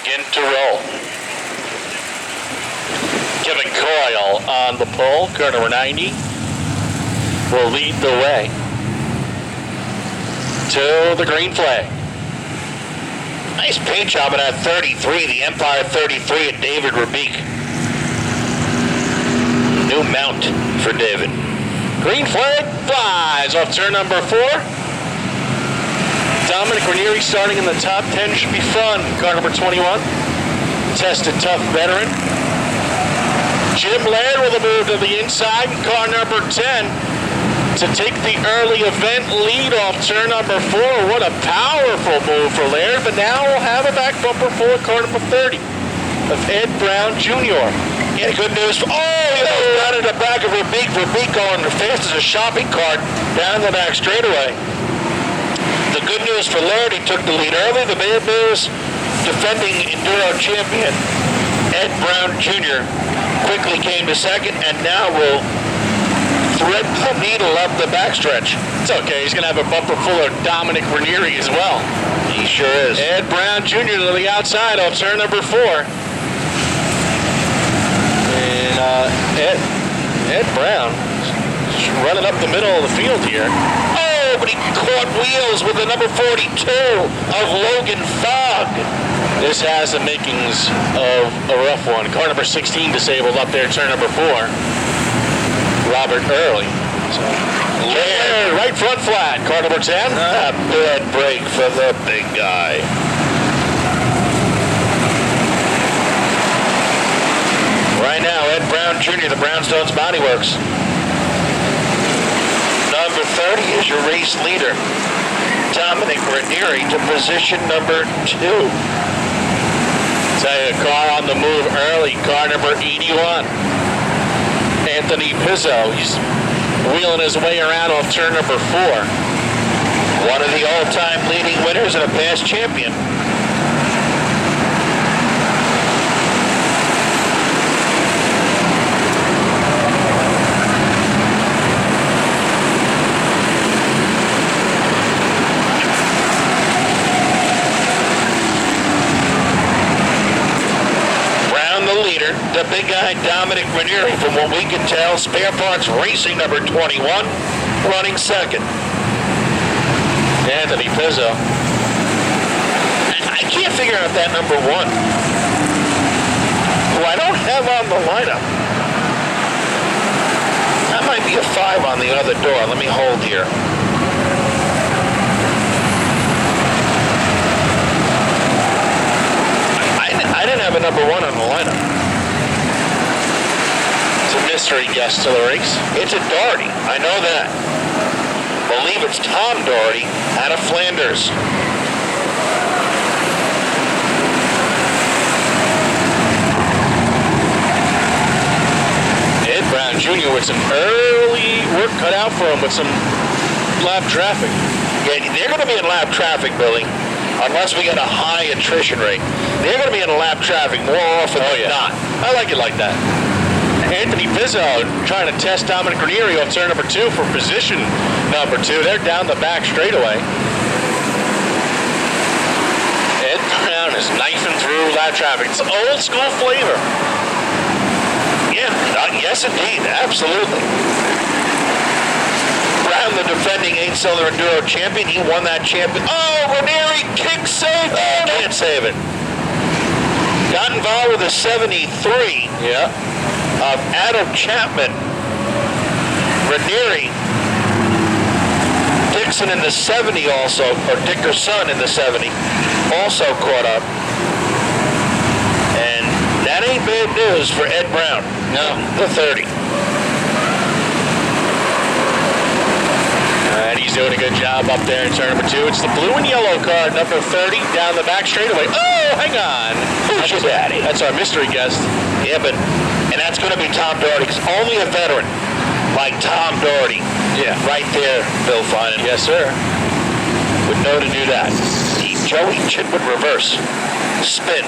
begin to roll. Kevin Coyle on the pole, car number 90, will lead the way to the green flag. Nice paint job at that 33, the Empire 33 at David Rabique. New mount for David. Green flag flies off turn number 4. Dominic Ranieri starting in the top 10 should be fun. Car number 21. Tested tough veteran. Jim Laird with a move to the inside. Car number 10 to take the early event lead off turn number 4. What a powerful move for Laird. But now we'll have a back bumper for car number 30 of Ed Brown Jr. Yeah, good news. Down in the back of Rabique. Rabique going fast as a shopping cart down the back straightaway. The good news for Laird, he took the lead early. The bad news, defending enduro champion Ed Brown Jr. quickly came to second and now will thread the needle up the backstretch. It's okay. He's going to have a bumper full of Dominic Ranieri as well. He sure is. Ed Brown Jr. to the outside of turn number 4. And Ed Brown running up the middle of the field here. Oh, but he caught wheels with the number 42 of Logan Fogg. This has the makings of a rough one. Car number 16 disabled up there, turn number 4. Robert Early. So, Laird, right front flat. Car number 10. A bad break for the big guy. Right now, Ed Brown Jr., the Brownstones Body Works. Number 30 is your race leader, Dominic Ranieri, to position number 2. Tell you, a car on the move early, car number 81. Anthony Pizzo, he's wheeling his way around off turn number 4. One of the all-time leading winners and a past champion. The big guy, Dominic Ranieri, from what we can tell, Spare Parts Racing number 21, running second. Anthony Pizzo. I can't figure out that number 1, who I don't have on the lineup. That might be a 5 on the other door. Let me hold here. I didn't have a number 1 on the lineup. Mystery guest to the race. It's a Doherty. I know that. Believe it's Tom Doherty out of Flanders. Ed Brown Jr. with some early work cut out for him with some lap traffic. Yeah, they're going to be in lap traffic, Billy, unless we get a high attrition rate. They're going to be in lap traffic more often than not. I like it like that. Anthony Pizzo trying to test Dominic Ranieri on turn number 2 for position number 2. They're down the back straightaway. Ed Brown is knifing through lap traffic. It's old school flavor. Yeah, yes indeed, absolutely. Brown, the defending 8-cylinder enduro champion, he won that champion. Oh, Ranieri kick save. Oh, can't save it. Got involved with a 73. Yeah. Of Adam Chapman, Ranieri, Dixon in the 70 also, or Dickerson in the 70, also caught up. And that ain't bad news for Ed Brown. No, the 30. And he's doing a good job up there in turn number 2. It's the blue and yellow car, number 30, down the back straightaway. Oh, hang on. Who's your daddy? That's our mystery guest. Yeah, but... And that's going to be Tom Doherty, because only a veteran like Tom Doherty, right there, Bill Finan. Yes, sir. Would know to do that. Joey Chitwood reverse. Spin.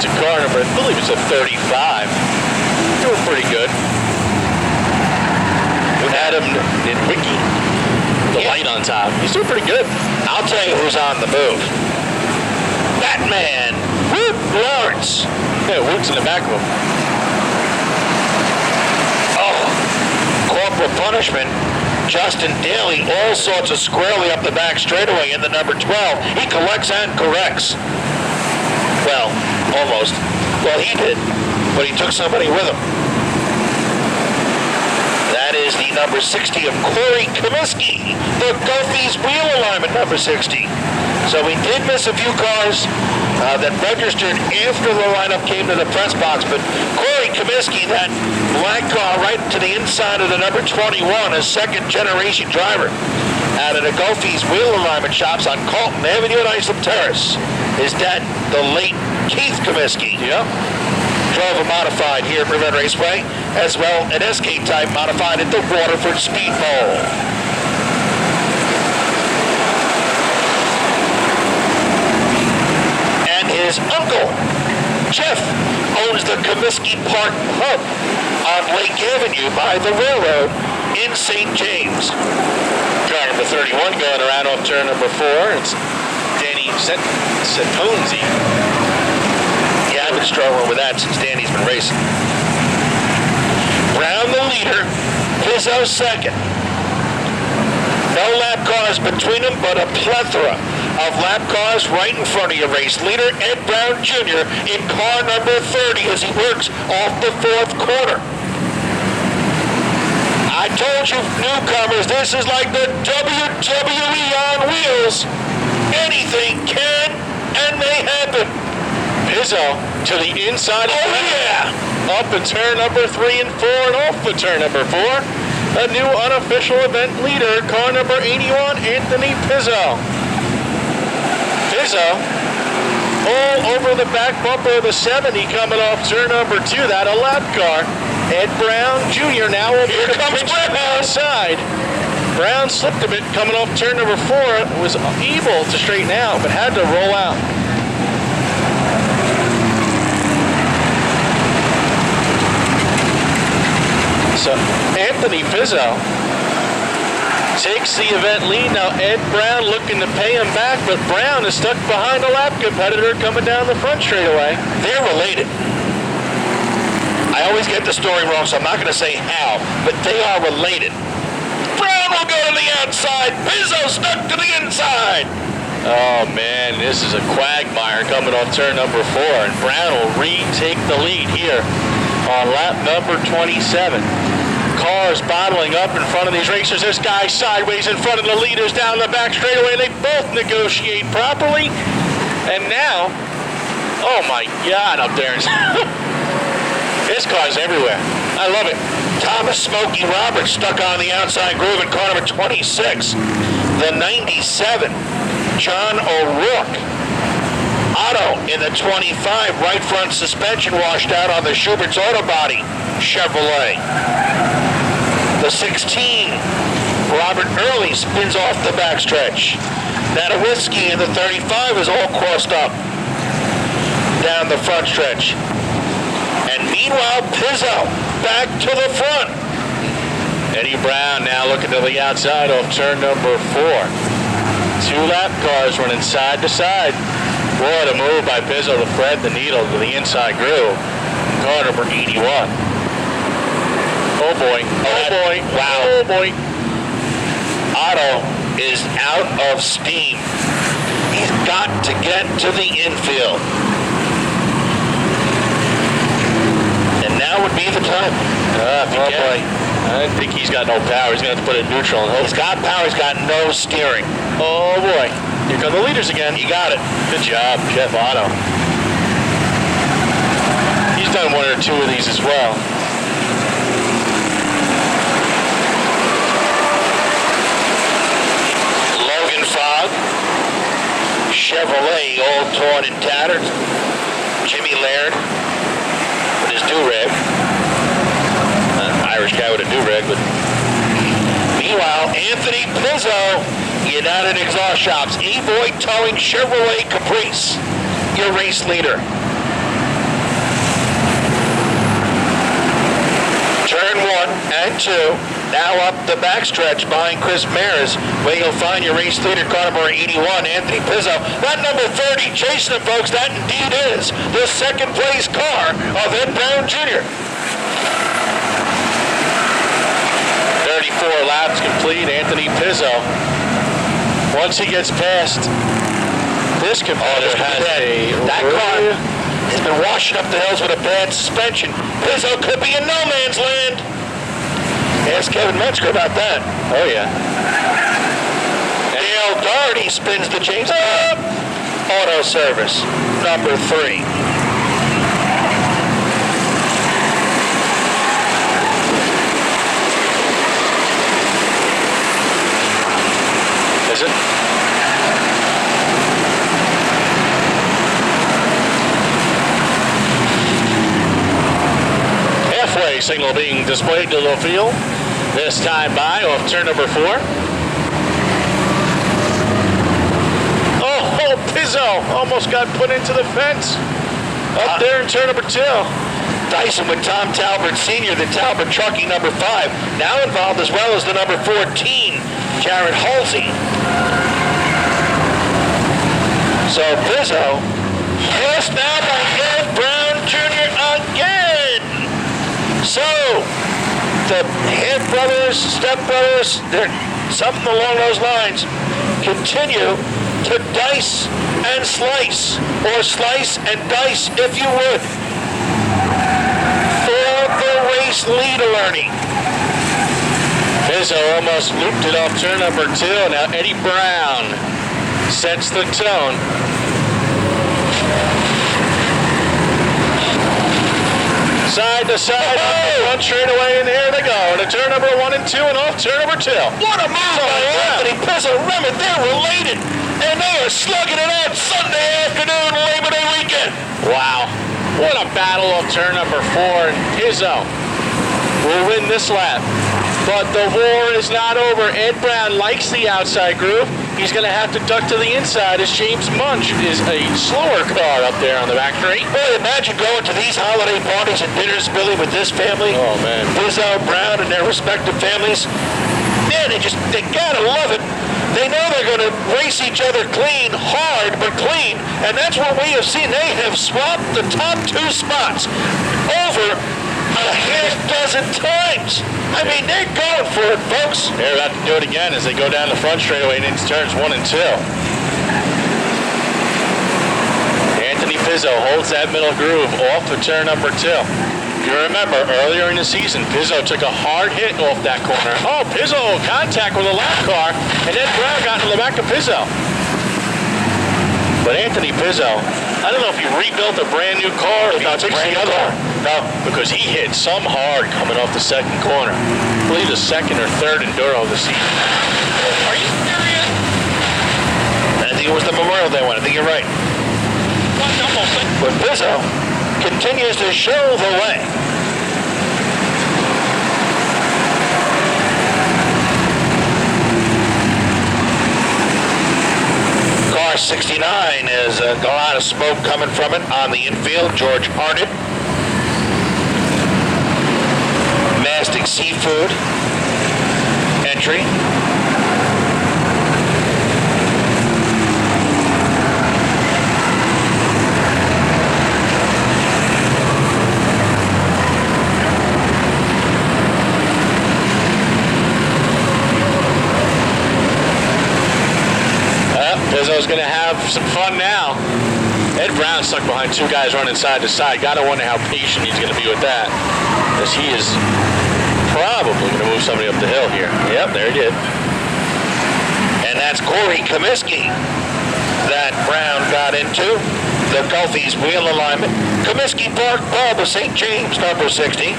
to car number, I believe it's a 35. Doing pretty good. With Adam Nitwicki, the light on top. He's doing pretty good. I'll tell you who's on the move. Batman, Whoop Lawrence. Yeah, Wood's in the back of him. Oh, corporal punishment. Justin Daly, all sorts of squarely up the back straightaway in the number 12. He collects and corrects. Well, almost. Well, he did, but he took somebody with him. That is the number 60 of Corey Comiskey, the Gophie's wheel alignment number 60. So we did miss a few cars that registered after the lineup came to the press box, but Corey Comiskey, that black car right to the inside of the number 21, a second-generation driver out of the Gophie's wheel alignment shops on Colton Avenue and Islip Terrace. His dad, the late Keith Comiskey. Yep. Drove a modified here at Riverhead Raceway, as well an SK-type modified at the Waterford Speed Bowl. And his uncle, Jeff, owns the Comiskey Park Pub on Lake Avenue by the railroad in St. James. Car number 31 going around off turn number 4. It's Danny Setonzi. Yeah, I've been struggling with that since Danny's been racing. Brown the leader, Pizzo second. No lap cars between them, but a plethora of lap cars right in front of your race leader, Ed Brown Jr. in car number 30 as he works off the 4th corner. I told you newcomers, this is like the WWE on wheels. Anything can and may happen. Pizzo to the inside. Oh, yeah! Up in turn number 3 and 4 and off the turn number 4. A new unofficial event leader, car number 81, Anthony Pizzo. Pizzo all over the back bumper of the 70 coming off turn number 2. That a lap car. Ed Brown Jr. now over Here the comes Brown. side. Brown slipped a bit coming off turn number 4. Was able to straighten out, but had to roll out. So Anthony Pizzo takes the event lead. Now Ed Brown looking to pay him back, but Brown is stuck behind a lap competitor coming down the front straightaway. They're related. I always get the story wrong, so I'm not going to say how, but they are related. Brown will go to the outside. Pizzo stuck to the inside. Oh man, this is a quagmire coming off turn number 4, and Brown will retake the lead here on lap number 27. Cars bottling up in front of these racers. This guy sideways in front of the leaders down the back straightaway. They both negotiate properly. And now, oh my God, up there. This car's everywhere. I love it. Thomas Smokey Roberts stuck on the outside groove in car number 26. The 97, John O'Rourke. Otto in the 25, right front suspension washed out on the Schubert's Auto Body Chevrolet. The 16, Robert Early spins off the backstretch. Natawitzki in the 35 is all crossed up down the front stretch. And meanwhile, Pizzo back to the front. Eddie Brown now looking to the outside off turn number 4. 2 lap cars running side to side. What a move by Pizzo to thread the needle to the inside groove. Car number 81. Oh boy. Oh boy. Wow. Oh boy. Otto is out of steam. He's got to get to the infield. And now would be the time. Oh boy. I think he's got no power. He's going to have to put it neutral and hope. He's got power. He's got no steering. Oh boy. Here come the leaders again. He got it. Good job, Jeff Otto. He's done 1 or 2 of these as well. Logan Fogg. Chevrolet all torn and tattered. Jimmy Laird with his do-rag. Irish guy with a do-rag, but meanwhile, Anthony Pizzo, United Exhaust Shops, E-Boy Towing Chevrolet Caprice, your race leader. and 2. Now up the backstretch behind Chris Mares, where you'll find your race leader, car number 81, Anthony Pizzo. That number 30 chasing him, folks. That indeed is the second place car of Ed Brown Jr. 34 laps complete. Anthony Pizzo, once he gets past this competitor, that car has been washing up the hills with a bad suspension. Pizzo could be in no man's land. Ask Kevin Metzger about that. Oh, yeah. Dale Doherty spins the James up. Auto Service, number 3. Is it? Halfway signal being displayed to the field. This time by off turn number 4. Oh, Pizzo almost got put into the fence. Up there in turn number 2. Dyson with Tom Talbert Sr., the Talbot Trucking number 5, now involved as well as the number 14, Jared Halsey. So Pizzo, passed now by Ed Brown Jr. again. So the Head brothers, Step brothers, they're something along those lines, continue to dice and slice, or slice and dice if you would, for the race leader learning. Pizzo almost looped it off turn number 2. Now Eddie Brown sets the tone. Side to side, up the front straightaway, and here they go. To turn number 1 and 2, and off turn number 2. What a move by Anthony Pizzo. Remember, they're related, and they are slugging it out Sunday afternoon, Labor Day weekend. Wow. What a battle off turn number 4. And Pizzo will win this lap. But the war is not over. Ed Brown likes the outside groove. He's going to have to duck to the inside as James Munch is a slower car up there on the back straight. Boy, imagine going to these holiday parties and dinners, Billy, with this family. Oh, man. Pizzo, Brown, and their respective families. Man, they gotta love it. They know they're going to race each other clean, hard, but clean. And that's what we have seen. They have swapped the top 2 spots over a half dozen times. I mean, they're going for it, folks. They're about to do it again as they go down the front straightaway and into turns 1 and 2. Anthony Pizzo holds that middle groove off of turn number 2. If you remember, earlier in the season, Pizzo took a hard hit off that corner. Oh, Pizzo contact with a lap car, and then Brown got into the back of Pizzo. But Anthony Pizzo, I don't know if he rebuilt a brand new car or if he fixed the other one. No, because he hit some hard coming off the second corner. I believe the second or third enduro of the season. Are you serious? I think it was the Memorial Day one. I think you're right. But Pizzo continues to show the way. Car 69 is a lot of smoke coming from it on the infield. George Harnett. Mastic Seafood entry. Pizzo's going to have some fun now. Ed Brown stuck behind 2 guys running side to side. Got to wonder how patient he's going to be with that, as he is probably going to move somebody up the hill here. Yep, there he did. And that's Corey Comiskey that Brown got into. The Gulfies wheel alignment. Comiskey Park Pub of St. James, number 60.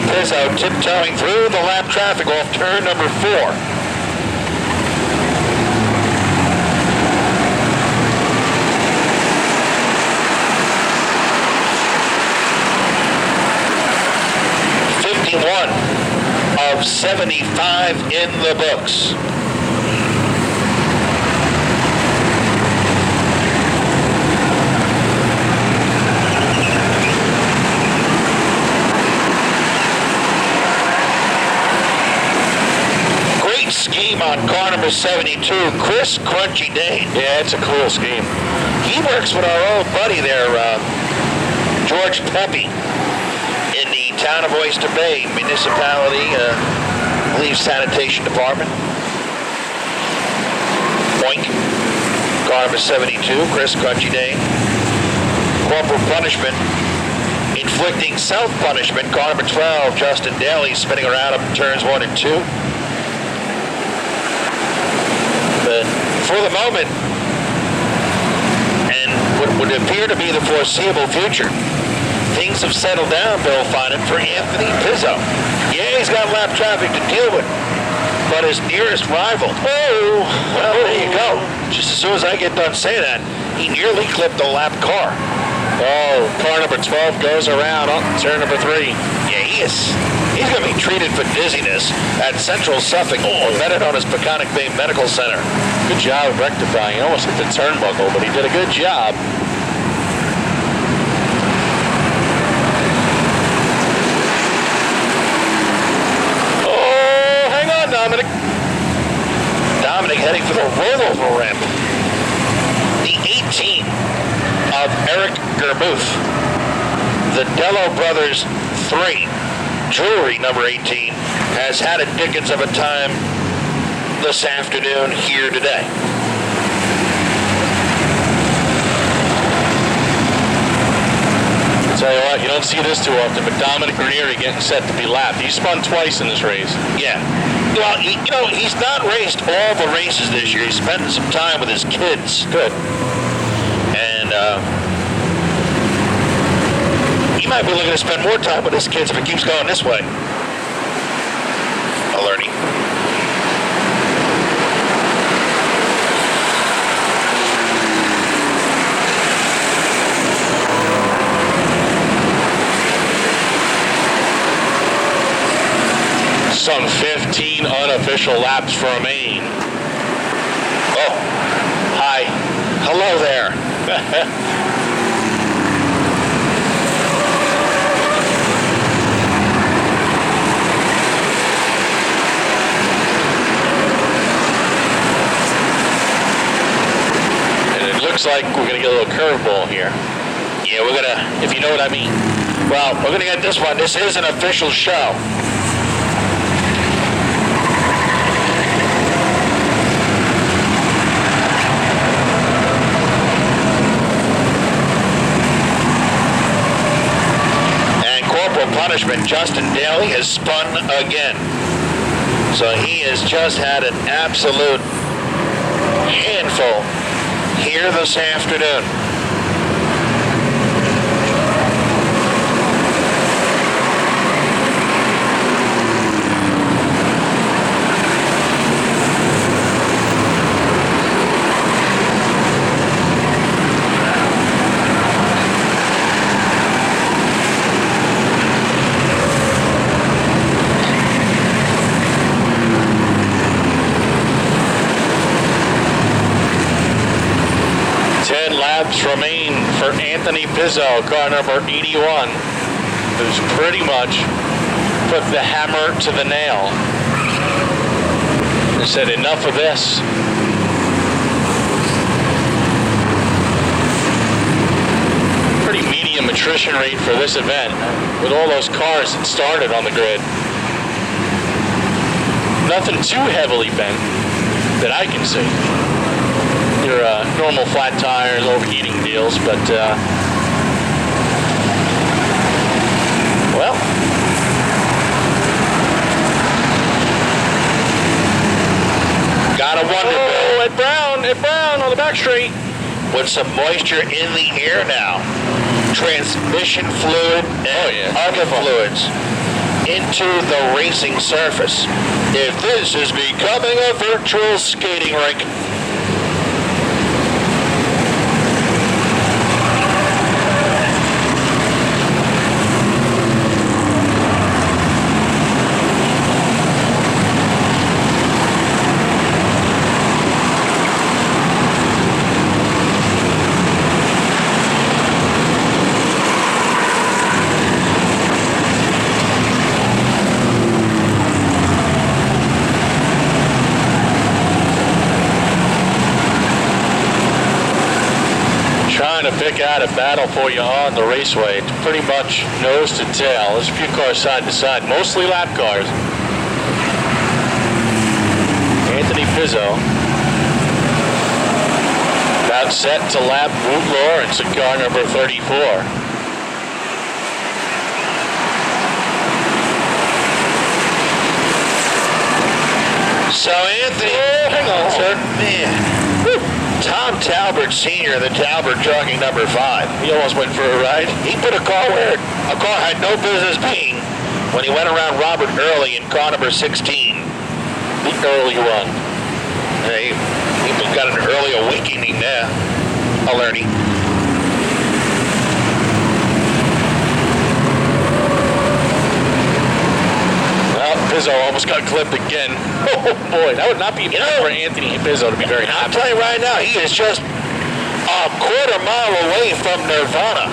Pizzo tiptoeing through the lap traffic off turn number 4. of 75 in the books. Great scheme on car number 72, Chris Crunchy Dane. Yeah, it's a cool scheme. He works with our old buddy there, George Pepe, in the town of Oyster Bay municipality, I believe sanitation department. Boink. Car number 72, Chris Crunchy Dane. Corporal punishment, inflicting self-punishment, car number 12, Justin Daly, spinning around up in turns 1 and 2. But for the moment, and what would appear to be the foreseeable future, things have settled down, Bill Finan, for Anthony Pizzo. Yeah, he's got lap traffic to deal with, but his nearest rival, well, there you go. Just as soon as I get done saying that, he nearly clipped a lap car. Oh, car number 12 goes around on turn number 3. Yeah, he's going to be treated for dizziness at Central Suffolk, or better known as Peconic Bay Medical Center. Good job of rectifying. He almost hit the turnbuckle, but he did a good job. Oh, hang on, Dominic. Dominic heading for the rollover ramp. The 18 of Eric Germuth. The Dello Brothers 3, Jewelry number 18, has had a dickens of a time this afternoon here today. Tell you what, you don't see this too often, but Dominic Ranieri getting set to be lapped. He spun twice in this race. Yeah. Well, he's not raced all the races this year. He's spending some time with his kids. Good. And he might be looking to spend more time with his kids if it keeps going this way. Alerty. Some 15 unofficial laps for Maine. Oh, hi. Hello there. And it looks like we're going to get a little curveball here. Yeah, we're going to, if you know what I mean. well, we're going to get this one. This is an official show. Punishment, Justin Daly has spun again. So he has just had an absolute handful here this afternoon. Remain for Anthony Pizzo, car number 81, who's pretty much put the hammer to the nail. They said, enough of this. Pretty medium attrition rate for this event, with all those cars that started on the grid. Nothing too heavily bent that I can see. Your normal flat tires, overheating deals, but well, gotta wonder, Bill. at Brown on the back straight. With some moisture in the air now, transmission fluid and other fluids into the racing surface. If this is becoming a virtual skating rink. pick out a battle for you on the raceway. It's pretty much nose to tail. There's a few cars side to side, mostly lap cars. Anthony Pizzo about set to lap Woot Lawrence at car number 34. So Anthony, hang on, sir. Man. Tom Talbert Sr., the Talbert jockey number 5. He almost went for a ride. He put a car where a car had no business being when he went around Robert Early in car number 16. The early one. He got an early awakening there. A learning. Well, Pizzo almost got clipped again. Oh boy, that would not be for Anthony Pizzo to be very I'll happy. tell you right now, he is just a quarter mile away from Nirvana.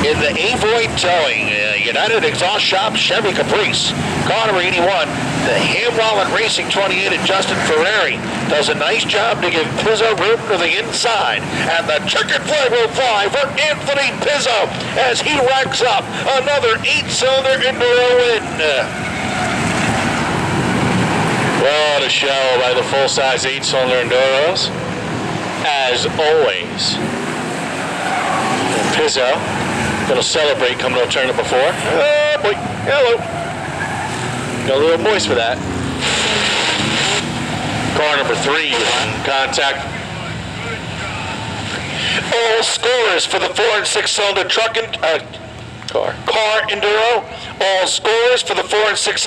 In the Avoid Towing, United Exhaust Shop, Chevy Caprice, car number 81, the Hamwallen Racing 28 and Justin Ferrari does a nice job to give Pizzo room to the inside. And the checkered flag will fly for Anthony Pizzo as he racks up another 8-cylinder enduro win. What a show by the full-size 8-cylinder Enduros. As always. And Pizzo, gonna celebrate coming to turn number 4. Oh boy, hello. Got a little moist for that. Car number 3 with contact. All scorers for the 4 and 6-cylinder truck and car enduro. All scorers for the 4 and 6